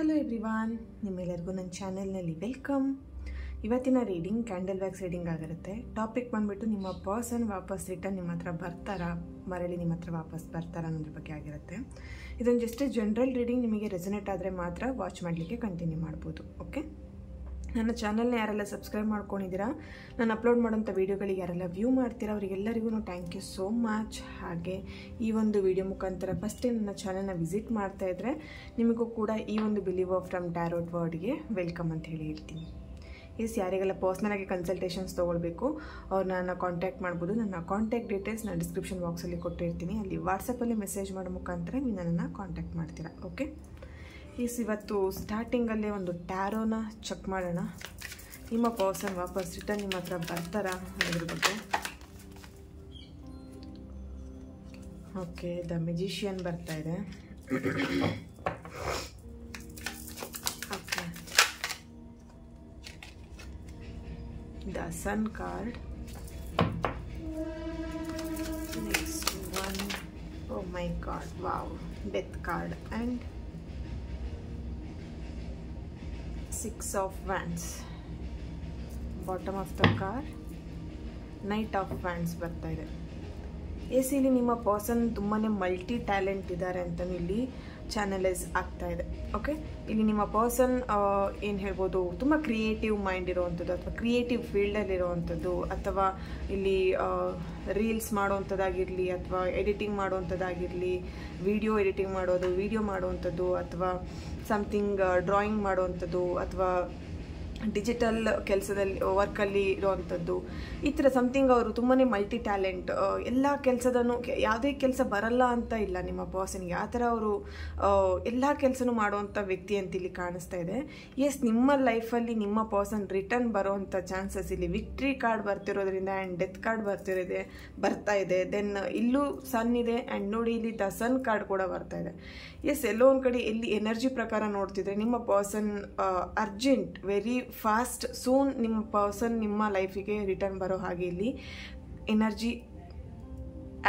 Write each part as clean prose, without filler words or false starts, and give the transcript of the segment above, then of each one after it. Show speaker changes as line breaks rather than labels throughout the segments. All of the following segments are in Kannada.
ಹಲೋ ಎವ್ರಿವಾನ್, ನಿಮ್ಮೆಲ್ಲರಿಗೂ ನನ್ನ ಚಾನೆಲ್ನಲ್ಲಿ ವೆಲ್ಕಮ್. ಇವತ್ತಿನ ರೀಡಿಂಗ್ ಕ್ಯಾಂಡಲ್ ವ್ಯಾಕ್ಸ್ ರೀಡಿಂಗ್ ಆಗಿರುತ್ತೆ. ಟಾಪಿಕ್ ಬಂದುಬಿಟ್ಟು ನಿಮ್ಮ ಪರ್ಸನ್ ವಾಪಸ್ ರಿಟರ್ನ್ ನಿಮ್ಮ ಹತ್ರ ಬರ್ತಾರಾ, ಮರಳಿ ನಿಮ್ಮ ಹತ್ರ ವಾಪಸ್ ಬರ್ತಾರಾ ಅನ್ನೋದ್ರ ಬಗ್ಗೆ ಆಗಿರುತ್ತೆ. ಇದೊಂದು ಜಸ್ಟ್ ಜನರಲ್ ರೀಡಿಂಗ್. ನಿಮಗೆ ರೆಸೊನೇಟ್ ಆದರೆ ಮಾತ್ರ ವಾಚ್ ಮಾಡಲಿಕ್ಕೆ ಕಂಟಿನ್ಯೂ ಮಾಡ್ಬೋದು. ಓಕೆ, ನನ್ನ ಚಾನಲ್ನ ಯಾರೆಲ್ಲ ಸಬ್ಸ್ಕ್ರೈಬ್ ಮಾಡ್ಕೊಂಡಿದ್ದೀರಾ, ನಾನು ಅಪ್ಲೋಡ್ ಮಾಡೋಂಥ ವೀಡಿಯೋಗಳಿಗೆ ಯಾರೆಲ್ಲ ವ್ಯೂ ಮಾಡ್ತೀರಾ ಅವರಿಗೆಲ್ಲರಿಗೂ ಥ್ಯಾಂಕ್ ಯು ಸೋ ಮಚ್. ಹಾಗೆ ಈ ಒಂದು ವಿಡಿಯೋ ಮುಖಾಂತರ ಫಸ್ಟ್ ಟೈಮ್ ನನ್ನ ಚಾನಲ್ನ ವಿಸಿಟ್ ಮಾಡ್ತಾ ಇದ್ದರೆ ನಿಮಗೂ ಕೂಡ ಈ ಒಂದು ಬಿಲೀವರ್ ಫ್ರಮ್ ಟ್ಯಾರೋಟ್ ವರ್ಡ್ಗೆ ವೆಲ್ಕಮ್ ಅಂತ ಹೇಳ್ತೀನಿ. ಯಾರಿಗೆಲ್ಲ ಪರ್ಸ್ನಲಾಗಿ ಕನ್ಸಲ್ಟೇಷನ್ಸ್ ತೊಗೊಳ್ಬೇಕು ಅವ್ರು ನನ್ನ ಕಾಂಟ್ಯಾಕ್ಟ್ ಮಾಡ್ಬೋದು. ನನ್ನ ಕಾಂಟ್ಯಾಕ್ಟ್ ಡೀಟೇಲ್ಸ್ ನಾನು ಡಿಸ್ಕ್ರಿಪ್ಷನ್ ಬಾಕ್ಸಲ್ಲಿ ಕೊಟ್ಟಿರ್ತೀನಿ. ಅಲ್ಲಿ ವಾಟ್ಸಪ್ಪಲ್ಲಿ ಮೆಸೇಜ್ ಮಾಡೋ ಮುಖಾಂತರ ನೀವು ನನ್ನನ್ನು ಕಾಂಟ್ಯಾಕ್ಟ್ ಮಾಡ್ತೀರಾ. ಓಕೆ, ಇವತ್ತು ಸ್ಟಾರ್ಟಿಂಗಲ್ಲೇ ಒಂದು ಟ್ಯಾರೋನ ಚೆಕ್ ಮಾಡೋಣ. ನಿಮ್ಮ ಪರ್ಸನ್ ವಾಪಸ್ ರಿಟರ್ನ್ ನಿಮ್ಮ ಹತ್ರ ಬರ್ತಾರಾ ಅದ್ರ ಬಗ್ಗೆ. ಓಕೆ, ದ ಮ್ಯಾಜಿಷಿಯನ್ ಬರ್ತಾ ಇದೆ. Okay, the sun card. Next one, oh my god, wow, death card and Six of Wands. Bottom of the card, Knight of Wands ಬರ್ತಾ ಇದೆ. ಇಲ್ಲಿ ನಿಮ್ಮ ಪರ್ಸನ್ ತುಂಬಾ ಮಲ್ಟಿ ಟ್ಯಾಲೆಂಟ್ ಇದ್ದಾರೆ ಅಂತಲೂ ಇಲ್ಲಿ ಚಾನಲೈಸ್ ಆಗ್ತಾ ಇದೆ. ಓಕೆ, ಇಲ್ಲಿ ನಿಮ್ಮ ಪರ್ಸನ್ ಏನು ಹೇಳ್ಬೋದು, ತುಂಬ ಕ್ರಿಯೇಟಿವ್ ಮೈಂಡ್ ಇರೋವಂಥದ್ದು ಅಥವಾ ಕ್ರಿಯೇಟಿವ್ ಫೀಲ್ಡಲ್ಲಿರೋವಂಥದ್ದು, ಅಥವಾ ಇಲ್ಲಿ ರೀಲ್ಸ್ ಮಾಡೋವಂಥದ್ದಾಗಿರಲಿ ಅಥವಾ ಎಡಿಟಿಂಗ್ ಮಾಡೋವಂಥದ್ದಾಗಿರಲಿ, ವಿಡಿಯೋ ಎಡಿಟಿಂಗ್ ಮಾಡೋದು, ವಿಡಿಯೋ ಮಾಡೋವಂಥದ್ದು, ಅಥವಾ ಸಮಥಿಂಗ್ ಡ್ರಾಯಿಂಗ್ ಮಾಡೋವಂಥದ್ದು, ಅಥವಾ ಡಿಜಿಟಲ್ ಕೆಲಸದಲ್ಲಿ ವರ್ಕಲ್ಲಿ ಇರೋವಂಥದ್ದು, ಈ ಥರ ಸಮಥಿಂಗ್. ಅವರು ತುಂಬಾ ಮಲ್ಟಿ ಟ್ಯಾಲೆಂಟ್. ಎಲ್ಲ ಕೆಲಸದೂ ಯಾವುದೇ ಕೆಲಸ ಬರಲ್ಲ ಅಂತ ಇಲ್ಲ ನಿಮ್ಮ ಪರ್ಸನ್ಗೆ. ಆ ಥರ ಅವರು ಎಲ್ಲ ಕೆಲಸನೂ ಮಾಡುವಂಥ ವ್ಯಕ್ತಿ ಅಂತ ಇಲ್ಲಿ ಕಾಣಿಸ್ತಾ ಇದೆ. ನಿಮ್ಮ ಲೈಫಲ್ಲಿ ನಿಮ್ಮ ಪರ್ಸನ್ ರಿಟರ್ನ್ ಬರೋವಂಥ ಚಾನ್ಸಸ್ ಇಲ್ಲಿ ವಿಕ್ಟ್ರಿ ಕಾರ್ಡ್ ಬರ್ತಿರೋದ್ರಿಂದ ಆ್ಯಂಡ್ ಡೆತ್ ಕಾರ್ಡ್ ಬರ್ತಾ ಇದೆ. ದೆನ್ ಇಲ್ಲೂ ಸನ್ ಇದೆ ಆ್ಯಂಡ್ ನೋಡಿ ಇಲ್ಲಿ ದ ಸನ್ ಕಾರ್ಡ್ ಕೂಡ ಬರ್ತಾ ಇದೆ. ಎಲ್ಲೋ ಒಂದು ಕಡೆ ಇಲ್ಲಿ ಎನರ್ಜಿ ಪ್ರಕಾರ ನೋಡ್ತಿದ್ರೆ ನಿಮ್ಮ person urgent, very fast, soon ನಿಮ್ಮ ಪರ್ಸನ್ ನಿಮ್ಮ ಲೈಫಿಗೆ ರಿಟರ್ನ್ ಬರೋ ಹಾಗೆ ಇಲ್ಲಿ ಎನರ್ಜಿ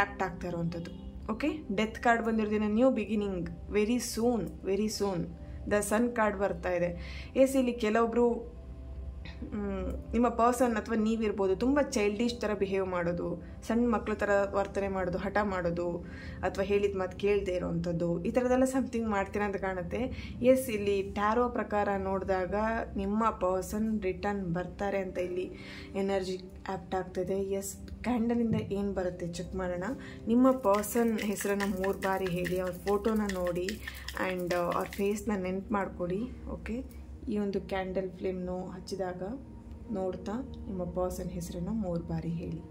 ಆ್ಯಕ್ಟ್ ಆಗ್ತಾ ಇರೋವಂಥದ್ದು. ಓಕೆ, ಡೆತ್ ಕಾರ್ಡ್ ಬಂದಿರೋದಿನ new beginning, very soon. The sun card ಬರ್ತಾ ಇದೆ. ಇಲ್ಲಿ ಕೆಲವೊಬ್ರು ನಿಮ್ಮ ಪರ್ಸನ್ ಅಥವಾ ನೀವಿರ್ಬೋದು ತುಂಬ ಚೈಲ್ಡಿಶ್ ಥರ ಬಿಹೇವ್ ಮಾಡೋದು, ಸಣ್ಣ ಮಕ್ಕಳ ಥರ ವರ್ತನೆ ಮಾಡೋದು, ಹಠ ಮಾಡೋದು, ಅಥವಾ ಹೇಳಿದ ಮಾತು ಕೇಳದೆ ಇರೋವಂಥದ್ದು, ಈ ಥರದ್ದೆಲ್ಲ ಸಮಥಿಂಗ್ ಮಾಡ್ತೀರಾ ಅಂತ ಕಾಣುತ್ತೆ. ಇಲ್ಲಿ ಟ್ಯಾರೋ ಪ್ರಕಾರ ನೋಡಿದಾಗ ನಿಮ್ಮ ಪರ್ಸನ್ ರಿಟರ್ನ್ ಬರ್ತಾರೆ ಅಂತ ಇಲ್ಲಿ ಎನರ್ಜಿ ಆ್ಯಪ್ಟ್ ಆಗ್ತದೆ. ಕ್ಯಾಂಡಲಿಂದ ಏನು ಬರುತ್ತೆ ಚೆಕ್ ಮಾಡೋಣ. ನಿಮ್ಮ ಪರ್ಸನ್ ಹೆಸರನ್ನು 3 ಬಾರಿ ಹೇಳಿ, ಅವ್ರ ಫೋಟೋನ ನೋಡಿ ಆ್ಯಂಡ್ ಅವ್ರ ಫೇಸ್ನ ನೆನ್ಪು ಮಾಡಿಕೊಡಿ. ಓಕೆ, ಈ ಒಂದು ಕ್ಯಾಂಡಲ್ ಫ್ಲೇಮ್ನು ಹಚ್ಚಿದಾಗ ನೋಡ್ತಾ ನಿಮ್ಮ ಪರ್ಸನ್ ಹೆಸರನ್ನು 3 ಬಾರಿ ಹೇಳಿ.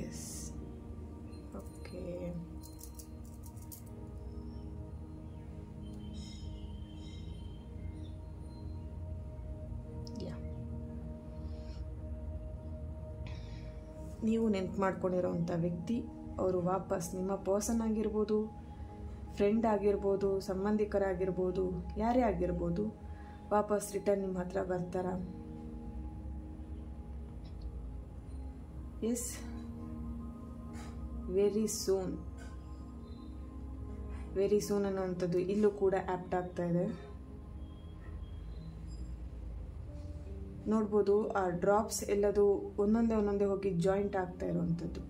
ಎಸ್, ಓಕೆ, ನೀವು ನೆನ್ಪು ಮಾಡ್ಕೊಂಡಿರೋವಂಥ ವ್ಯಕ್ತಿ ಅವರು ವಾಪಸ್ ನಿಮ್ಮ ಪರ್ಸನ್ ಆಗಿರ್ಬೋದು, ಫ್ರೆಂಡ್ ಆಗಿರ್ಬೋದು, ಸಂಬಂಧಿಕರಾಗಿರ್ಬೋದು, ಯಾರೇ ಆಗಿರ್ಬೋದು, ವಾಪಸ್ ರಿಟರ್ನ್ ನಿಮ್ಮ ಹತ್ರ ಬರ್ತಾರಾ? ವೆರಿ ಸೂನ್ ಅನ್ನೋವಂಥದ್ದು ಇಲ್ಲೂ ಕೂಡ ಆ್ಯಪ್ಟ್ ಆಗ್ತಾ ಇದೆ. ನೋಡ್ಬೋದು ಆ ಡ್ರಾಪ್ಸ್ ಎಲ್ಲದು ಒಂದೊಂದೇ ಹೋಗಿ ಜಾಯಿಂಟ್ ಆಗ್ತಾ ಇರೋವಂಥದ್ದು.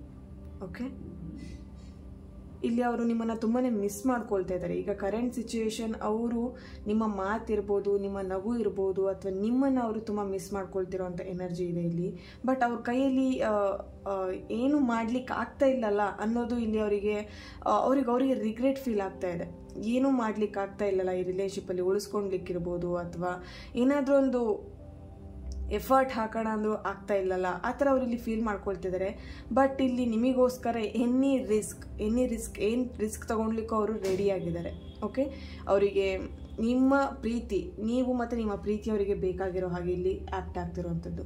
ಓಕೆ, ಇಲ್ಲಿ ಅವರು ನಿಮ್ಮನ್ನು ತುಂಬಾ ಮಿಸ್ ಮಾಡ್ಕೊಳ್ತಾ ಇದ್ದಾರೆ. ಈಗ ಕರೆಂಟ್ ಸಿಚುವೇಶನ್ ಅವರು ನಿಮ್ಮ ಮಾತಿರ್ಬೋದು, ನಿಮ್ಮ ನಗು ಇರ್ಬೋದು, ಅಥವಾ ನಿಮ್ಮನ್ನು ಅವರು ತುಂಬ ಮಿಸ್ ಮಾಡ್ಕೊಳ್ತಿರೋವಂಥ ಎನರ್ಜಿ ಇದೆ ಇಲ್ಲಿ. ಬಟ್ ಅವ್ರ ಕೈಯಲ್ಲಿ ಏನು ಮಾಡ್ಲಿಕ್ಕೆ ಆಗ್ತಾ ಇಲ್ಲಲ್ಲ ಅನ್ನೋದು ಇಲ್ಲಿ ಅವರಿಗೆ ರಿಗ್ರೆಟ್ ಫೀಲ್ ಆಗ್ತಾ ಇದೆ. ಏನೂ ಮಾಡ್ಲಿಕ್ಕೆ ಆಗ್ತಾ ಇಲ್ಲಲ್ಲ ಈ ರಿಲೇಶನ್ಶಿಪ್ಪಲ್ಲಿ ಉಳಿಸ್ಕೊಳ್ಲಿಕ್ಕಿರ್ಬೋದು, ಅಥವಾ ಏನಾದರೂ ಒಂದು ಎಫರ್ಟ್ ಹಾಕೋಣ ಅಂದರೂ ಆಗ್ತಾ ಇಲ್ಲಲ್ಲ, ಆ ಥರ ಅವ್ರು ಇಲ್ಲಿ ಫೀಲ್ ಮಾಡ್ಕೊಳ್ತಿದ್ದಾರೆ. ಬಟ್ ಇಲ್ಲಿ ನಿಮಗೋಸ್ಕರ ಎನಿ ರಿಸ್ಕ್ ತಗೊಳ್ಲಿಕ್ಕೂ ಅವರು ರೆಡಿ ಆಗಿದ್ದಾರೆ. ಓಕೆ, ಅವರಿಗೆ ನಿಮ್ಮ ಪ್ರೀತಿ, ನೀವು ಮತ್ತು ನಿಮ್ಮ ಪ್ರೀತಿ ಅವರಿಗೆ ಬೇಕಾಗಿರೋ ಹಾಗೆ ಇಲ್ಲಿ ಆ್ಯಕ್ಟ್ ಆಗ್ತಿರೋವಂಥದ್ದು.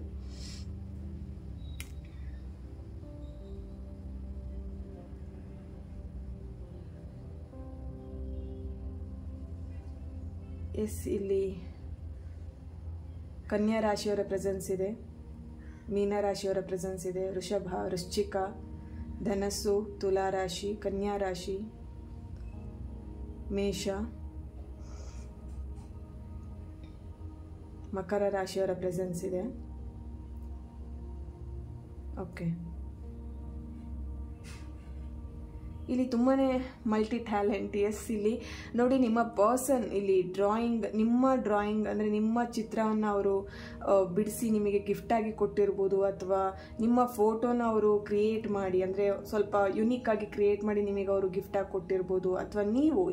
ಎಸ್ ಇಲ್ಲಿ ಕನ್ಯಾ ರಾಶಿಯವರ ಪ್ರೆಸೆನ್ಸ್ ಇದೆ, ಮೀನ ರಾಶಿಯವರ ಪ್ರೆಸೆನ್ಸ್ ಇದೆ, ವೃಷಭ, ವೃಶ್ಚಿಕ, ಧನಸ್ಸು, ತುಲಾ ರಾಶಿ, ಕನ್ಯಾ ರಾಶಿ, ಮೇಷ, ಮಕರ ರಾಶಿಯವರ ಪ್ರೆಸೆನ್ಸ್ ಇದೆ. ಓಕೆ, ಇಲ್ಲಿ ತುಂಬಾ ಮಲ್ಟಿ ಟ್ಯಾಲೆಂಟ್. ಎಸ್, ಇಲ್ಲಿ ನೋಡಿ ನಿಮ್ಮ ಪರ್ಸನ್ ಇಲ್ಲಿ ನಿಮ್ಮ ಡ್ರಾಯಿಂಗ್ ಅಂದರೆ ನಿಮ್ಮ ಚಿತ್ರವನ್ನು ಅವರು ಬಿಡಿಸಿ ನಿಮಗೆ ಗಿಫ್ಟಾಗಿ ಕೊಟ್ಟಿರ್ಬೋದು, ಅಥವಾ ನಿಮ್ಮ ಫೋಟೋನ ಅವರು ಕ್ರಿಯೇಟ್ ಮಾಡಿ ಅಂದರೆ ಸ್ವಲ್ಪ ಯುನೀಕ್ ಆಗಿ ಕ್ರಿಯೇಟ್ ಮಾಡಿ ನಿಮಗೆ ಅವರು ಗಿಫ್ಟಾಗಿ ಕೊಟ್ಟಿರ್ಬೋದು, ಅಥವಾ ನೀವು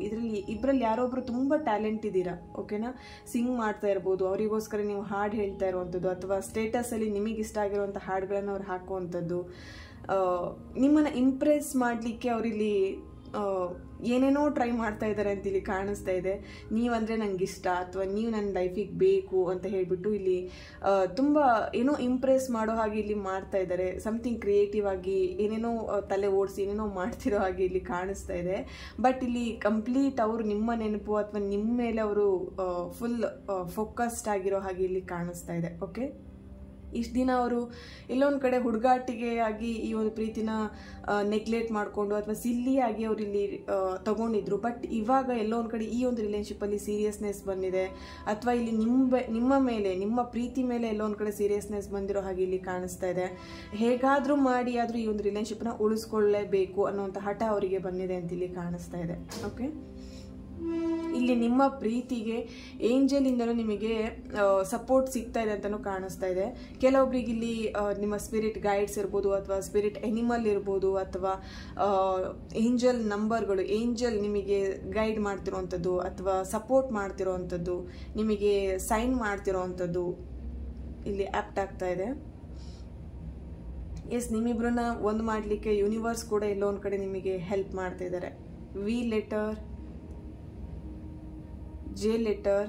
ಇಬ್ಬರಲ್ಲಿ ಯಾರೊಬ್ಬರು ತುಂಬ ಟ್ಯಾಲೆಂಟ್ ಇದ್ದೀರಾ, ಓಕೆನಾ. ಸಿಂಗ್ ಮಾಡ್ತಾ ಇರ್ಬೋದು, ಅವರಿಗೋಸ್ಕರ ನೀವು ಹಾಡು ಹೇಳ್ತಾ ಇರುವಂಥದ್ದು, ಅಥವಾ ಸ್ಟೇಟಸಲ್ಲಿ ನಿಮಗೆ ಇಷ್ಟ ಆಗಿರುವಂಥ ಹಾಡುಗಳನ್ನು ಅವ್ರು ಹಾಕುವಂಥದ್ದು, ನಿಮ್ಮನ್ನು ಇಂಪ್ರೆಸ್ ಮಾಡಲಿಕ್ಕೆ ಅವರಿಲ್ಲಿ ಏನೇನೋ ಟ್ರೈ ಮಾಡ್ತಾ ಇದ್ದಾರೆ ಅಂತ ಇಲ್ಲಿ ಕಾಣಿಸ್ತಾ ಇದೆ. ನೀವಂದರೆ ನನಗೆ ಇಷ್ಟ, ಅಥವಾ ನೀವು ನನ್ನ ಲೈಫಿಗೆ ಬೇಕು ಅಂತ ಹೇಳಿಬಿಟ್ಟು ಇಲ್ಲಿ ತುಂಬ ಏನೋ ಇಂಪ್ರೆಸ್ ಮಾಡೋ ಹಾಗೆ ಇಲ್ಲಿ ಮಾಡ್ತಾ ಇದ್ದಾರೆ. ಸಮಥಿಂಗ್ ಕ್ರಿಯೇಟಿವ್ ಆಗಿ ಏನೇನೋ ತಲೆ ಓಡಿಸಿ ಏನೇನೋ ಮಾಡ್ತಿರೋ ಹಾಗೆ ಇಲ್ಲಿ ಕಾಣಿಸ್ತಾ ಇದೆ. ಬಟ್ ಇಲ್ಲಿ ಕಂಪ್ಲೀಟ್ ಅವರು ನಿಮ್ಮ ನೆನಪು ಅಥವಾ ನಿಮ್ಮ ಮೇಲೆ ಅವರು ಫುಲ್ ಫೋಕಸ್ಡ್ ಆಗಿರೋ ಹಾಗೆ ಇಲ್ಲಿ ಕಾಣಿಸ್ತಾ ಇದೆ. ಓಕೆ, ಇಷ್ಟು ದಿನ ಅವರು ಎಲ್ಲೊಂದು ಕಡೆ ಹುಡುಗಾಟಿಗೆ ಆಗಿ ಈ ಒಂದು ಪ್ರೀತಿನ ನೆಗ್ಲೆಕ್ಟ್ ಮಾಡಿಕೊಂಡು ಅಥವಾ ಸಿಲ್ಲಿಯಾಗಿ ಅವರು ಇಲ್ಲಿ ತಗೊಂಡಿದ್ರು. ಬಟ್ ಇವಾಗ ಎಲ್ಲೋ ಒಂದು ಕಡೆ ಈ ಒಂದು ರಿಲೇಶನ್ಶಿಪ್ಪಲ್ಲಿ ಸೀರಿಯಸ್ನೆಸ್ ಬಂದಿದೆ, ಅಥವಾ ಇಲ್ಲಿ ನಿಮ್ಮ ಮೇಲೆ, ನಿಮ್ಮ ಪ್ರೀತಿ ಮೇಲೆ ಎಲ್ಲೋ ಒಂದು ಕಡೆ ಸೀರಿಯಸ್ನೆಸ್ ಬಂದಿರೋ ಹಾಗೆ ಇಲ್ಲಿ ಕಾಣಿಸ್ತಾ ಇದೆ. ಹೇಗಾದರೂ ಮಾಡಿ ಆದರೂ ಈ ಒಂದು ರಿಲೇಶನ್ಶಿಪ್ನ ಉಳಿಸ್ಕೊಳ್ಳೇಬೇಕು ಅನ್ನೋಂಥ ಹಠ ಅವರಿಗೆ ಬಂದಿದೆ ಅಂತ ಇಲ್ಲಿ ಕಾಣಿಸ್ತಾ ಇದೆ. ಓಕೆ, ಇಲ್ಲಿ ನಿಮ್ಮ ಪ್ರೀತಿಗೆ ಏಂಜಲಿಂದಲೂ ನಿಮಗೆ ಸಪೋರ್ಟ್ ಸಿಗ್ತಾ ಇದೆ ಅಂತಲೂ ಕಾಣಿಸ್ತಾ ಇದೆ. ಕೆಲವೊಬ್ರಿಗೆ ಇಲ್ಲಿ ನಿಮ್ಮ ಸ್ಪಿರಿಟ್ ಗೈಡ್ಸ್ ಇರ್ಬೋದು, ಅಥವಾ ಸ್ಪಿರಿಟ್ ಎನಿಮಲ್ ಇರ್ಬೋದು, ಅಥವಾ ಏಂಜಲ್ ನಂಬರ್ಗಳು, ಏಂಜಲ್ ನಿಮಗೆ ಗೈಡ್ ಮಾಡ್ತಿರೋವಂಥದ್ದು ಅಥವಾ ಸಪೋರ್ಟ್ ಮಾಡ್ತಿರೋವಂಥದ್ದು, ನಿಮಗೆ ಸೈನ್ ಮಾಡ್ತಿರೋವಂಥದ್ದು ಇಲ್ಲಿ ಆ್ಯಪ್ಟ್ ಆಗ್ತಾ ಇದೆ. ಎಸ್, ನಿಮ್ಮಿಬ್ರನ್ನ ಒಂದು ಮಾಡಲಿಕ್ಕೆ ಯೂನಿವರ್ಸ್ ಕೂಡ ಎಲ್ಲೋ ಒಂದು ಕಡೆ ನಿಮಗೆ ಹೆಲ್ಪ್ ಮಾಡ್ತಾ ಇದ್ದಾರೆ. V letter, J letter,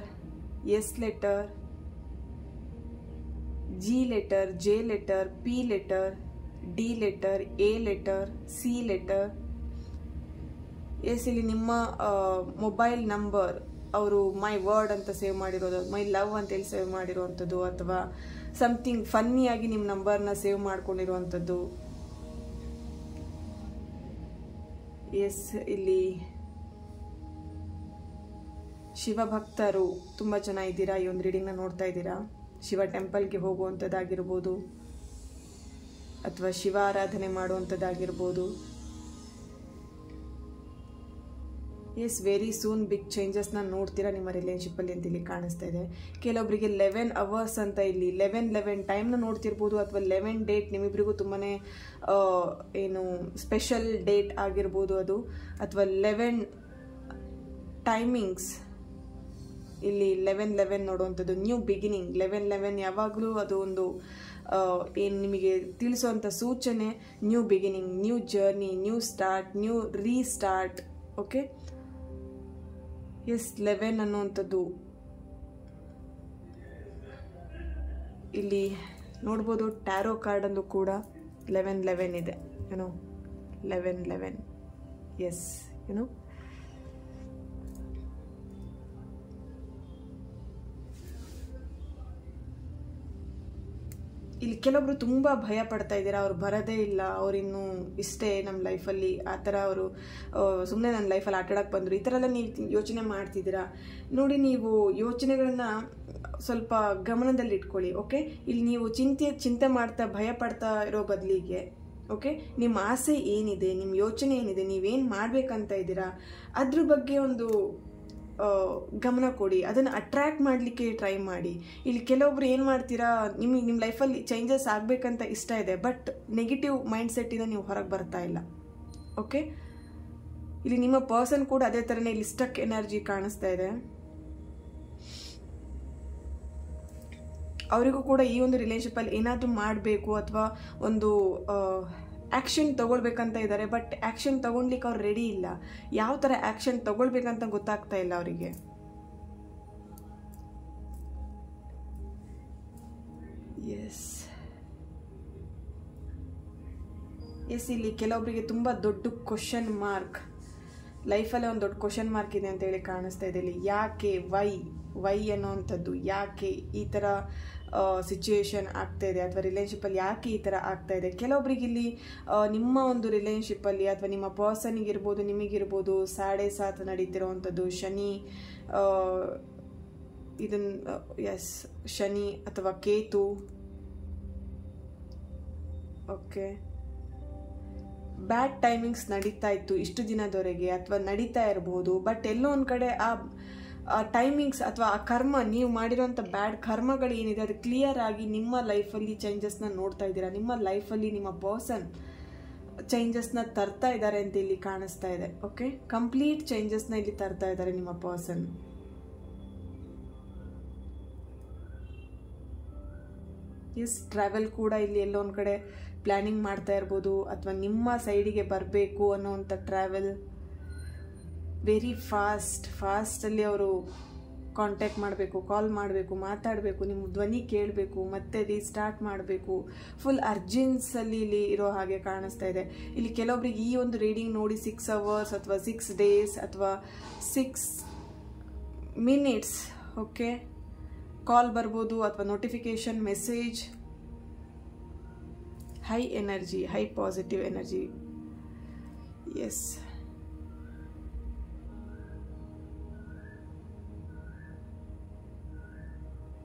S letter, G letter, J letter, P letter, D letter, A letter, C letter. Yes, ಇಲ್ಲಿ ನಿಮ್ಮ ಮೊಬೈಲ್ ನಂಬರ್ ಅವರು ಮೈ ವರ್ಡ್ ಅಂತ ಸೇವ್ ಮಾಡಿರೋದು, ಮೈ ಲವ್ ಅಂತೇಳಿ ಸೇವ್ ಮಾಡಿರುವಂಥದ್ದು, ಅಥವಾ ಸಮಥಿಂಗ್ ಫನ್ನಿಯಾಗಿ ನಿಮ್ಮ ನಂಬರ್ನ ಸೇವ್ ಮಾಡ್ಕೊಂಡಿರುವಂಥದ್ದು. ಎಸ್, ಇಲ್ಲಿ ಶಿವಭಕ್ತರು ತುಂಬ ಜನ ಇದ್ದೀರಾ, ಈ ಒಂದು ರೀಡಿಂಗ್ನ ನೋಡ್ತಾ ಇದ್ದೀರಾ. ಶಿವ ಟೆಂಪಲ್ಗೆ ಹೋಗುವಂಥದ್ದಾಗಿರ್ಬೋದು, ಅಥವಾ ಶಿವ ಆರಾಧನೆ ಮಾಡುವಂಥದ್ದಾಗಿರ್ಬೋದು. ಎಸ್, ವೆರಿ ಸೂನ್ ಬಿಗ್ ಚೇಂಜಸ್ನ ನೋಡ್ತೀರಾ ನಿಮ್ಮ ರಿಲೇಶನ್ಶಿಪ್ಪಲ್ಲಿ ಅಂತ ಇಲ್ಲಿ ಕಾಣಿಸ್ತಾ ಇದೆ. ಕೆಲವೊಬ್ಬರಿಗೆ 11 hours ಅಂತ ಇಲ್ಲಿ 11 ಟೈಮ್ನ ನೋಡ್ತಿರ್ಬೋದು, ಅಥವಾ 11 ಡೇಟ್ ನಿಮ್ಮಿಬ್ಬರಿಗೂ ತುಂಬಾ ಏನು ಸ್ಪೆಷಲ್ ಡೇಟ್ ಆಗಿರ್ಬೋದು ಅದು, ಅಥವಾ 11 ಟೈಮಿಂಗ್ಸ್ ಇಲ್ಲಿ 11 ನೋಡುವಂಥದ್ದು. ನ್ಯೂ ಬಿಗಿನಿಂಗ್ 11 ಯಾವಾಗಲೂ ಅದು ಒಂದು ಏನು ನಿಮಗೆ ತಿಳಿಸುವಂಥ ಸೂಚನೆ. New beginning, new journey, new start, new restart. Okay, yes, 11 ಅನ್ನುವಂಥದ್ದು ಇಲ್ಲಿ ನೋಡ್ಬೋದು. ಟ್ಯಾರೋ ಕಾರ್ಡಲ್ಲೂ ಕೂಡ 11 ಇದೆ, ಏನೋ 11. ಎಸ್, ಏನೋ ಇಲ್ಲಿ ಕೆಲವೊಬ್ರು ತುಂಬ ಭಯ ಪಡ್ತಾ ಇದ್ದೀರಾ, ಅವ್ರು ಬರೋದೇ ಇಲ್ಲ, ಅವರಿನ್ನು ಇಷ್ಟೇ ನಮ್ಮ ಲೈಫಲ್ಲಿ, ಆ ಥರ ಅವರು ಸುಮ್ಮನೆ ನನ್ನ ಲೈಫಲ್ಲಿ ಆಟಾಡಕ್ಕೆ ಬಂದರು, ಈ ಥರ ಎಲ್ಲ ನೀವು ಯೋಚನೆ ಮಾಡ್ತಿದ್ದೀರಾ. ನೋಡಿ, ನೀವು ಯೋಚನೆಗಳನ್ನ ಸ್ವಲ್ಪ ಗಮನದಲ್ಲಿ ಇಟ್ಕೊಳ್ಳಿ. ಓಕೆ, ಇಲ್ಲಿ ನೀವು ಚಿಂತೆ ಮಾಡ್ತಾ ಭಯ ಪಡ್ತಾ ಇರೋ ಬದಲಿಗೆ, ಓಕೆ, ನಿಮ್ಮ ಆಸೆ ಏನಿದೆ, ನಿಮ್ಮ ಯೋಚನೆ ಏನಿದೆ, ನೀವೇನು ಮಾಡಬೇಕಂತ ಇದ್ದೀರಾ ಅದ್ರ ಬಗ್ಗೆ ಒಂದು ಗಮನ ಕೊಡಿ, ಅದನ್ನು ಅಟ್ರ್ಯಾಕ್ಟ್ ಮಾಡಲಿಕ್ಕೆ ಟ್ರೈ ಮಾಡಿ. ಇಲ್ಲಿ ಕೆಲವೊಬ್ರು ಏನು ಮಾಡ್ತೀರಾ, ನಿಮ್ಮ ಲೈಫಲ್ಲಿ ಚೇಂಜಸ್ ಆಗಬೇಕಂತ ಇಷ್ಟ ಇದೆ, ಬಟ್ ನೆಗೆಟಿವ್ ಮೈಂಡ್ಸೆಟ್ಟಿಂದ ನೀವು ಹೊರಗೆ ಬರ್ತಾ ಇಲ್ಲ. ಓಕೆ, ಇಲ್ಲಿ ನಿಮ್ಮ ಪರ್ಸನ್ ಕೂಡ ಅದೇ ಥರನೇ ಇಲ್ಲಿ ಸ್ಟಕ್ ಎನರ್ಜಿ ಕಾಣಿಸ್ತಾ ಇದೆ. ಅವರಿಗೂ ಕೂಡ ಈ ಒಂದು ರಿಲೇಶನ್ಶಿಪ್ಪಲ್ಲಿ ಏನಾದರೂ ಮಾಡಬೇಕು ಅಥವಾ ಒಂದು ಆ್ಯಕ್ಷನ್ ತಗೊಳ್ಬೇಕಂತ ಇದ್ದಾರೆ, ಬಟ್ ಆ್ಯಕ್ಷನ್ ತಗೊಳ್ಲಿಕ್ಕೆ ಅವ್ರು ರೆಡಿ ಇಲ್ಲ. ಯಾವ ಥರ ಆ್ಯಕ್ಷನ್ ತಗೊಳ್ಬೇಕಂತ ಗೊತ್ತಾಗ್ತಾ ಇಲ್ಲ ಅವರಿಗೆ. ಎಸ್, ಇಲ್ಲಿ ಕೆಲವೊಬ್ಬರಿಗೆ ತುಂಬ ದೊಡ್ಡ ಕ್ವಶನ್ ಮಾರ್ಕ್, ಲೈಫಲ್ಲೇ ಒಂದು ದೊಡ್ಡ ಕ್ವಶನ್ ಮಾರ್ಕ್ ಇದೆ ಅಂತೇಳಿ ಕಾಣಿಸ್ತಾ ಇದೆ. ಇಲ್ಲಿ ಯಾಕೆ, ವೈ ಅನ್ನೋವಂಥದ್ದು, ಯಾಕೆ ಈ ಥರ ಸಿಚುಯೇಷನ್ ಆಗ್ತಾ ಇದೆ ಅಥವಾ ರಿಲೇಷನ್ಶಿಪ್ಪಲ್ಲಿ ಯಾಕೆ ಈ ಥರ ಆಗ್ತಾ ಇದೆ. ಕೆಲವೊಬ್ರಿಗೆ ಇಲ್ಲಿ ನಿಮ್ಮ ಒಂದು ರಿಲೇಷನ್ಶಿಪ್ಪಲ್ಲಿ ಅಥವಾ ನಿಮ್ಮ ಪರ್ಸನಿಗಿರ್ಬೋದು ನಿಮಗಿರ್ಬೋದು 7.5 ನಡೀತಿರೋವಂಥದ್ದು ಶನಿ, ಶನಿ ಅಥವಾ ಕೇತು. ಓಕೆ, ಬ್ಯಾಡ್ ಟೈಮಿಂಗ್ಸ್ ನಡೀತಾ ಇತ್ತು ಇಷ್ಟು ದಿನದವರೆಗೆ ಅಥವಾ ನಡೀತಾ ಇರಬಹುದು. ಬಟ್ ಎಲ್ಲೋ ಒಂದು ಕಡೆ ಆ ಟೈಮಿಂಗ್ಸ್ ಅಥವಾ ಆ ಕರ್ಮ, ನೀವು ಮಾಡಿರೋಂಥ ಬ್ಯಾಡ್ ಕರ್ಮಗಳು ಏನಿದೆ ಅದು ಕ್ಲಿಯರ್ ಆಗಿ ನಿಮ್ಮ ಲೈಫಲ್ಲಿ ಚೇಂಜಸ್ನ ನೋಡ್ತಾ ಇದ್ದೀರಾ. ನಿಮ್ಮ ಲೈಫಲ್ಲಿ ನಿಮ್ಮ ಪರ್ಸನ್ ಚೇಂಜಸ್ನ ತರ್ತಾ ಇದ್ದಾರೆ ಅಂತ ಇಲ್ಲಿ ಕಾಣಿಸ್ತಾ ಇದೆ. ಓಕೆ, ಕಂಪ್ಲೀಟ್ ಚೇಂಜಸ್ನ ಇಲ್ಲಿ ತರ್ತಾ ಇದ್ದಾರೆ ನಿಮ್ಮ ಪರ್ಸನ್. ಟ್ರಾವೆಲ್ ಕೂಡ ಇಲ್ಲಿ ಎಲ್ಲೋ ಒಂದು ಕಡೆ ಪ್ಲಾನಿಂಗ್ ಮಾಡ್ತಾ ಇರ್ಬೋದು ಅಥವಾ ನಿಮ್ಮ ಸೈಡಿಗೆ ಬರಬೇಕು ಅನ್ನೋವಂಥ ಟ್ರಾವೆಲ್. ವೆರಿ ಫಾಸ್ಟಲ್ಲಿ ಅವರು ಕಾಂಟ್ಯಾಕ್ಟ್ ಮಾಡಬೇಕು, ಕಾಲ್ ಮಾಡಬೇಕು, ಮಾತಾಡಬೇಕು, ನಿಮ್ಮ ಧ್ವನಿ ಕೇಳಬೇಕು, ಮತ್ತೆ ರೀಸ್ಟಾರ್ಟ್ ಮಾಡಬೇಕು. ಫುಲ್ ಅರ್ಜೆನ್ಸಲ್ಲಿ ಇಲ್ಲಿ ಇರೋ ಹಾಗೆ ಕಾಣಿಸ್ತಾ ಇದೆ. ಇಲ್ಲಿ ಕೆಲವೊಬ್ರಿಗೆ ಈ ಒಂದು ರೀಡಿಂಗ್ ನೋಡಿ 6 hours ಅಥವಾ 6 days ಅಥವಾ 6 minutes ಓಕೆ ಕಾಲ್ ಬರ್ಬೋದು ಅಥವಾ notification, message. High energy, high positive energy. Yes,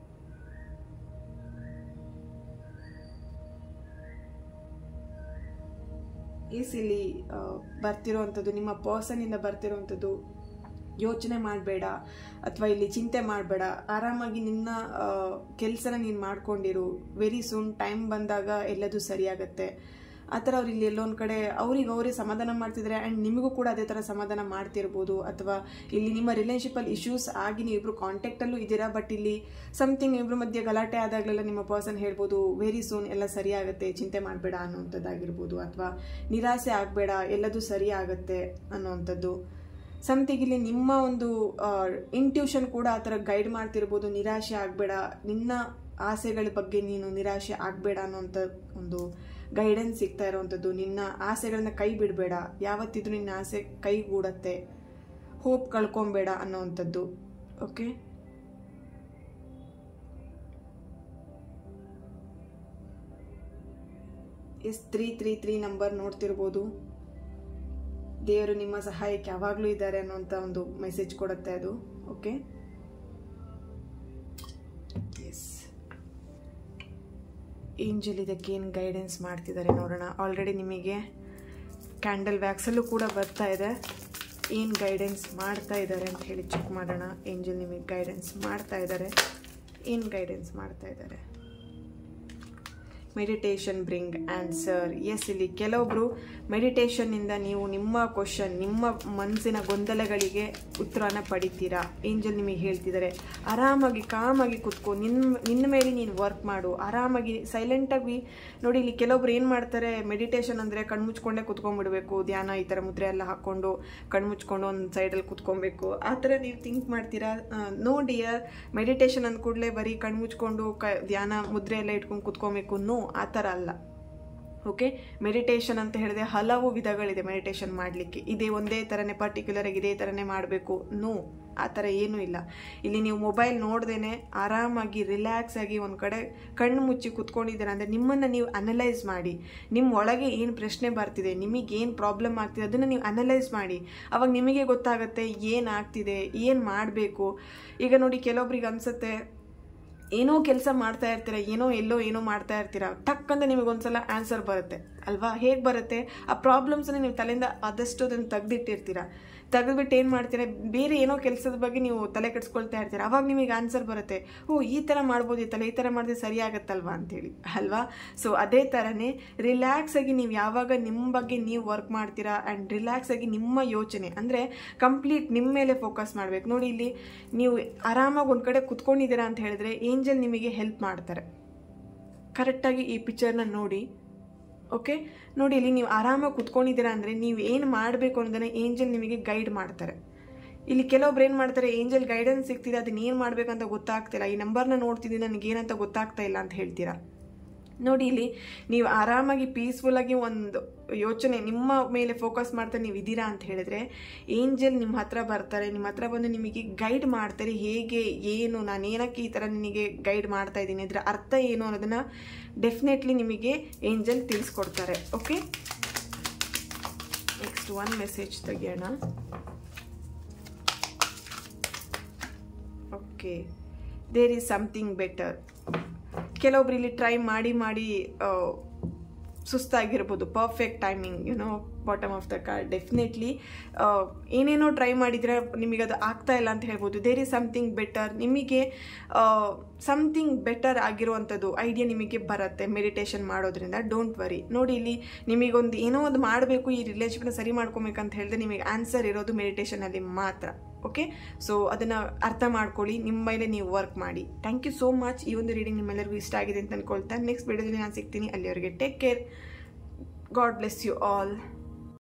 ಇಲ್ಲಿ ಬರ್ತಿರೋವಂಥದ್ದು ನಿಮ್ಮ ಪರ್ಸನಿಂದ ಬರ್ತಿರೋವಂಥದ್ದು ಯೋಚನೆ ಮಾಡಬೇಡ ಅಥವಾ ಇಲ್ಲಿ ಚಿಂತೆ ಮಾಡಬೇಡ, ಆರಾಮಾಗಿ ನಿನ್ನ ಕೆಲಸನ ನೀನು ಮಾಡ್ಕೊಂಡಿರು, ವೆರಿ ಸೂನ್ ಟೈಮ್ ಬಂದಾಗ ಎಲ್ಲದೂ ಸರಿಯಾಗತ್ತೆ ಆ ಥರ. ಅವ್ರು ಇಲ್ಲಿ ಎಲ್ಲೊಂದು ಕಡೆ ಅವರೇ ಸಮಾಧಾನ ಮಾಡ್ತಿದ್ದಾರೆ ಆ್ಯಂಡ್ ನಿಮಗೂ ಕೂಡ ಅದೇ ಥರ ಸಮಾಧಾನ ಮಾಡ್ತಿರ್ಬೋದು. ಅಥವಾ ಇಲ್ಲಿ ನಿಮ್ಮ ರಿಲೇಷನ್ಶಿಪ್ಪಲ್ಲಿ ಇಶ್ಯೂಸ್ ಆಗಿ ನೀವಿಬ್ರು ಕಾಂಟ್ಯಾಕ್ಟಲ್ಲೂ ಇದ್ದೀರಾ, ಬಟ್ ಇಲ್ಲಿ ಸಮಥಿಂಗ್ ಇಬ್ಬರ ಮಧ್ಯೆ ಗಲಾಟೆ ಆದಾಗಲೆಲ್ಲ ನಿಮ್ಮ ಪರ್ಸನ್ ಹೇಳ್ಬೋದು ವೆರಿ ಸೂನ್ ಎಲ್ಲ ಸರಿಯಾಗುತ್ತೆ, ಚಿಂತೆ ಮಾಡಬೇಡ ಅನ್ನೋವಂಥದ್ದಾಗಿರ್ಬೋದು. ಅಥವಾ ನಿರಾಸೆ ಆಗಬೇಡ, ಎಲ್ಲದೂ ಸರಿ ಆಗುತ್ತೆ ಅನ್ನೋವಂಥದ್ದು. ಸಮಥಿಂಗ್ ಇಲ್ಲಿ ನಿಮ್ಮ ಒಂದು ಇಂಟ್ಯೂಷನ್ ಕೂಡ ಆ ಥರ ಗೈಡ್ ಮಾಡ್ತಿರ್ಬೋದು. ನಿರಾಶೆ ಆಗಬೇಡ, ನಿನ್ನ ಆಸೆಗಳ ಬಗ್ಗೆ ನೀನು ನಿರಾಶೆ ಆಗಬೇಡ ಅನ್ನೋಂಥ ಒಂದು ಗೈಡೆನ್ಸ್ ಸಿಗ್ತಾ ಇರೋವಂಥದ್ದು. ನಿನ್ನ ಆಸೆಗಳನ್ನ ಕೈ ಬಿಡಬೇಡ, ಯಾವತ್ತಿದ್ರೂ ನಿನ್ನ ಆಸೆ ಕೈಗೂಡತ್ತೆ, ಹೋಪ್ ಕಳ್ಕೊಬೇಡ ಅನ್ನೋವಂಥದ್ದು. ಓಕೆ, ಎಸ್ 333 ನಂಬರ್ ನೋಡ್ತಿರ್ಬೋದು. ದೇವರು ನಿಮ್ಮ ಸಹಾಯಕ್ಕೆ ಯಾವಾಗಲೂ ಇದ್ದಾರೆ ಅನ್ನೋಂಥ ಒಂದು ಮೆಸೇಜ್ ಕೊಡುತ್ತೆ ಅದು. ಓಕೆ, ಎಸ್, ಏಂಜಲ್ ಇದಕ್ಕೆ ಏನು ಗೈಡೆನ್ಸ್ ಮಾಡ್ತಿದ್ದಾರೆ ನೋಡೋಣ. ಆಲ್ರೆಡಿ ನಿಮಗೆ ಕ್ಯಾಂಡಲ್ ವ್ಯಾಕ್ಸಲ್ಲೂ ಕೂಡ ಬರ್ತಾ ಇದೆ. ಏನು ಗೈಡೆನ್ಸ್ ಮಾಡ್ತಾ ಇದ್ದಾರೆ ಅಂತ ಹೇಳಿ ಚೆಕ್ ಮಾಡೋಣ. ಏಂಜಲ್ ನಿಮಗೆ ಗೈಡೆನ್ಸ್ ಮಾಡ್ತಾ ಇದ್ದಾರೆ, ಏನು ಗೈಡೆನ್ಸ್ ಮಾಡ್ತಾ ಇದ್ದಾರೆ. Meditation bring answer. ಎಸ್, ಇಲ್ಲಿ ಕೆಲವೊಬ್ರು ಮೆಡಿಟೇಷನ್ನಿಂದ ನೀವು ನಿಮ್ಮ ಕ್ವಶನ್, ನಿಮ್ಮ ಮನಸ್ಸಿನ ಗೊಂದಲಗಳಿಗೆ ಉತ್ತರನ ಪಡಿತೀರಾ. ಏಂಜಲ್ ನಿಮಗೆ ಹೇಳ್ತಿದ್ದಾರೆ ಆರಾಮಾಗಿ ಕಾಮಾಗಿ ಕೂತ್ಕೊ, ನಿನ್ನ ಮೇಲೆ ನೀನು ವರ್ಕ್ ಮಾಡು, ಆರಾಮಾಗಿ ಸೈಲೆಂಟಾಗಿ. ನೋಡಿ, ಇಲ್ಲಿ ಕೆಲವೊಬ್ರು ಏನು ಮಾಡ್ತಾರೆ, ಮೆಡಿಟೇಷನ್ ಅಂದರೆ ಕಣ್ಮುಚ್ಕೊಂಡೇ ಕುತ್ಕೊಂಡ್ಬಿಡ್ಬೇಕು, ಧ್ಯಾನ ಈ ಥರ ಮುದ್ರೆ ಎಲ್ಲ ಹಾಕ್ಕೊಂಡು ಕಣ್ಮುಚ್ಕೊಂಡು ಒಂದು ಸೈಡಲ್ಲಿ ಕುತ್ಕೊಬೇಕು, ಆ ಥರ ನೀವು ಥಿಂಕ್ ಮಾಡ್ತೀರಾ. ನೋಡಿ, ಮೆಡಿಟೇಷನ್ ಅಂದ ಕೂಡಲೇ ಬರೀ ಕಣ್ಮುಚ್ಕೊಂಡು ಧ್ಯಾನ ಮುದ್ರೆ ಎಲ್ಲ ಇಟ್ಕೊಂಡು ಕುತ್ಕೊಬೇಕು, ನೋ, ಆ ಥರ ಅಲ್ಲ. ಓಕೆ, ಮೆಡಿಟೇಷನ್ ಅಂತ ಹೇಳಿದ್ರೆ ಹಲವು ವಿಧಗಳಿದೆ ಮೆಡಿಟೇಷನ್ ಮಾಡಲಿಕ್ಕೆ. ಇದೇ ಒಂದೇ ಥರನೇ ಪರ್ಟಿಕ್ಯುಲರ್ ಆಗಿ ಇದೇ ಥರನೇ ಮಾಡಬೇಕು, ನೋ, ಆ ಥರ ಏನೂ ಇಲ್ಲ. ಇಲ್ಲಿ ನೀವು ಮೊಬೈಲ್ ನೋಡ್ದೇನೆ ಆರಾಮಾಗಿ ರಿಲ್ಯಾಕ್ಸ್ ಆಗಿ ಒಂದು ಕಡೆ ಕಣ್ಣು ಮುಚ್ಚಿ ಕುತ್ಕೊಂಡಿದ್ದೀರಾ ಅಂದರೆ ನಿಮ್ಮನ್ನು ನೀವು ಅನಲೈಸ್ ಮಾಡಿ. ನಿಮ್ಮ ಒಳಗೆ ಏನು ಪ್ರಶ್ನೆ ಬರ್ತಿದೆ, ನಿಮಗೇನು ಪ್ರಾಬ್ಲಮ್ ಆಗ್ತಿದೆ ಅದನ್ನು ನೀವು ಅನಲೈಸ್ ಮಾಡಿ. ಅವಾಗ ನಿಮಗೆ ಗೊತ್ತಾಗುತ್ತೆ ಏನಾಗ್ತಿದೆ, ಏನು ಮಾಡಬೇಕು. ಈಗ ನೋಡಿ, ಕೆಲವೊಬ್ರಿಗೆ ಅನಿಸುತ್ತೆ ಏನೋ ಕೆಲಸ ಮಾಡ್ತಾ ಇರ್ತೀರ, ಏನೋ ಮಾಡ್ತಾ ಇರ್ತೀರ, ಟಕ್ ಅಂತ ನಿಮಗೊಂದ್ಸಲ ಆನ್ಸರ್ ಬರುತ್ತೆ ಅಲ್ವಾ. ಹೇಗೆ ಬರುತ್ತೆ, ಆ ಪ್ರಾಬ್ಲಮ್ಸನ್ನ ನೀವು ತಲೆಯಿಂದ ಆದಷ್ಟು ಅದನ್ನು ತೆಗೆದಿಟ್ಟಿರ್ತೀರ. ತೆಗೆದ್ಬಿಟ್ಟು ಏನು ಮಾಡ್ತೀರಾ, ಬೇರೆ ಏನೋ ಕೆಲಸದ ಬಗ್ಗೆ ನೀವು ತಲೆ ಕೆಡಿಸ್ಕೊಳ್ತಾ ಇರ್ತೀರ. ಅವಾಗ ನಿಮಗೆ ಆನ್ಸರ್ ಬರುತ್ತೆ, ಓ ಈ ಥರ ಮಾಡ್ಬೋದಿತ್ತಲ್ಲ, ಈ ಥರ ಮಾಡಿದ್ರೆ ಸರಿಯಾಗತ್ತಲ್ವಾ ಅಂತೇಳಿ ಅಲ್ವಾ. ಸೊ ಅದೇ ಥರನೇ ರಿಲ್ಯಾಕ್ಸ್ ಆಗಿ ನೀವು ಯಾವಾಗ ನಿಮ್ಮ ಬಗ್ಗೆ ನೀವು ವರ್ಕ್ ಮಾಡ್ತೀರಾ ಆ್ಯಂಡ್ ರಿಲ್ಯಾಕ್ಸ್ ಆಗಿ ನಿಮ್ಮ ಯೋಚನೆ ಅಂದರೆ ಕಂಪ್ಲೀಟ್ ನಿಮ್ಮ ಮೇಲೆ ಫೋಕಸ್ ಮಾಡಬೇಕು. ನೋಡಿ, ಇಲ್ಲಿ ನೀವು ಆರಾಮಾಗಿ ಒಂದು ಕಡೆ ಕುತ್ಕೊಂಡಿದ್ದೀರಾ ಅಂತ ಹೇಳಿದ್ರೆ ಏಂಜಲ್ ನಿಮಗೆ ಹೆಲ್ಪ್ ಮಾಡ್ತಾರೆ. ಕರೆಕ್ಟಾಗಿ ಈ ಪಿಕ್ಚರ್ನ ನೋಡಿ. ಓಕೆ, ನೋಡಿ, ಇಲ್ಲಿ ನೀವು ಆರಾಮಾಗಿ ಕುತ್ಕೊಂಡಿದ್ದೀರಾ ಅಂದರೆ ನೀವು ಏನು ಮಾಡಬೇಕು ಅನ್ನೋದನ್ನು ಏಂಜಲ್ ನಿಮಗೆ ಗೈಡ್ ಮಾಡ್ತಾರೆ. ಇಲ್ಲಿ ಕೆಲವೊಬ್ರು ಏನು ಮಾಡ್ತಾರೆ, ಏಂಜಲ್ ಗೈಡೆನ್ಸ್ ಸಿಗ್ತಿದೆ, ಅದನ್ನ ಏನು ಮಾಡಬೇಕಂತ ಗೊತ್ತಾಗ್ತಿಲ್ಲ, ಈ ನಂಬರ್ನ ನೋಡ್ತಿದ್ದೀನಿ ನನಗೇನಂತ ಗೊತ್ತಾಗ್ತಾ ಇಲ್ಲ ಅಂತ ಹೇಳ್ತೀರಾ. ನೋಡಿ ಇಲ್ಲಿ ನೀವು ಆರಾಮಾಗಿ ಪೀಸ್ಫುಲ್ಲಾಗಿ ಒಂದು ಯೋಚನೆ ನಿಮ್ಮ ಮೇಲೆ ಫೋಕಸ್ ಮಾಡ್ತಾ ನೀವು ಇದ್ದೀರಾ ಅಂತ ಹೇಳಿದ್ರೆ ಏಂಜಲ್ ನಿಮ್ಮ ಹತ್ರ ಬರ್ತಾರೆ, ನಿಮ್ಮ ಹತ್ರ ಬಂದು ನಿಮಗೆ ಗೈಡ್ ಮಾಡ್ತಾರೆ. ಹೇಗೆ ಏನು ನಾನು ಏನಕ್ಕೆ ಈ ಥರ ನಿನಗೆ ಗೈಡ್ ಮಾಡ್ತಾ ಇದ್ದೀನಿ, ಇದರ ಅರ್ಥ ಏನು ಅನ್ನೋದನ್ನು ಡೆಫಿನೆಟ್ಲಿ ನಿಮಗೆ ಏಂಜಲ್ ತಿಳಿಸ್ಕೊಡ್ತಾರೆ. ಓಕೆ, ನೆಕ್ಸ್ಟ್ ಒನ್ ಮೆಸೇಜ್ ತೆಗಿಯೋಣ. Okay, there is something better. ಕೆಲವೊಬ್ರು ಇಲ್ಲಿ ಟ್ರೈ ಮಾಡಿ ಸುಸ್ತಾಗಿರ್ಬೋದು. Perfect timing, bottom of the card. Definitely ಏನೇನೋ ಟ್ರೈ ಮಾಡಿದರೆ ನಿಮಗೆ ಅದು ಆಗ್ತಾ ಇಲ್ಲ ಅಂತ ಹೇಳ್ಬೋದು. There is something better. ನಿಮಗೆ ಸಮಥಿಂಗ್ ಬೆಟರ್ ಆಗಿರುವಂಥದ್ದು ಐಡಿಯಾ ನಿಮಗೆ ಬರುತ್ತೆ ಮೆಡಿಟೇಷನ್ ಮಾಡೋದ್ರಿಂದ. Don't worry. ನೋಡಿ ಇಲ್ಲಿ ನಿಮಗೊಂದು ಏನೋ ಒಂದು ಮಾಡಬೇಕು, ಈ ರಿಲೇಷನ್ನ ಸರಿ ಮಾಡ್ಕೊಬೇಕಂತ ಹೇಳಿದ್ರೆ ನಿಮಗೆ ಆನ್ಸರ್ ಇರೋದು ಮೆಡಿಟೇಷನಲ್ಲಿ ಮಾತ್ರ. ಓಕೆ, ಸೊ ಅದನ್ನು ಅರ್ಥ ಮಾಡ್ಕೊಳ್ಳಿ, ನಿಮ್ಮ ಮೇಲೆ ನೀವು ವರ್ಕ್ ಮಾಡಿ. Thank you so much. ಈ ಒಂದು ರೀಡಿಂಗ್ ನಿಮ್ಮೆಲ್ಲರಿಗೂ ಇಷ್ಟ ಆಗಿದೆ ಅಂತ ಅಂದ್ಕೊಳ್ತಾ ನೆಕ್ಸ್ಟ್ ವಿಡಿಯೋದಲ್ಲಿ ನಾನು ಸಿಗ್ತೀನಿ. ಅಲ್ಲಿವರೆಗೆ take care. God bless you all.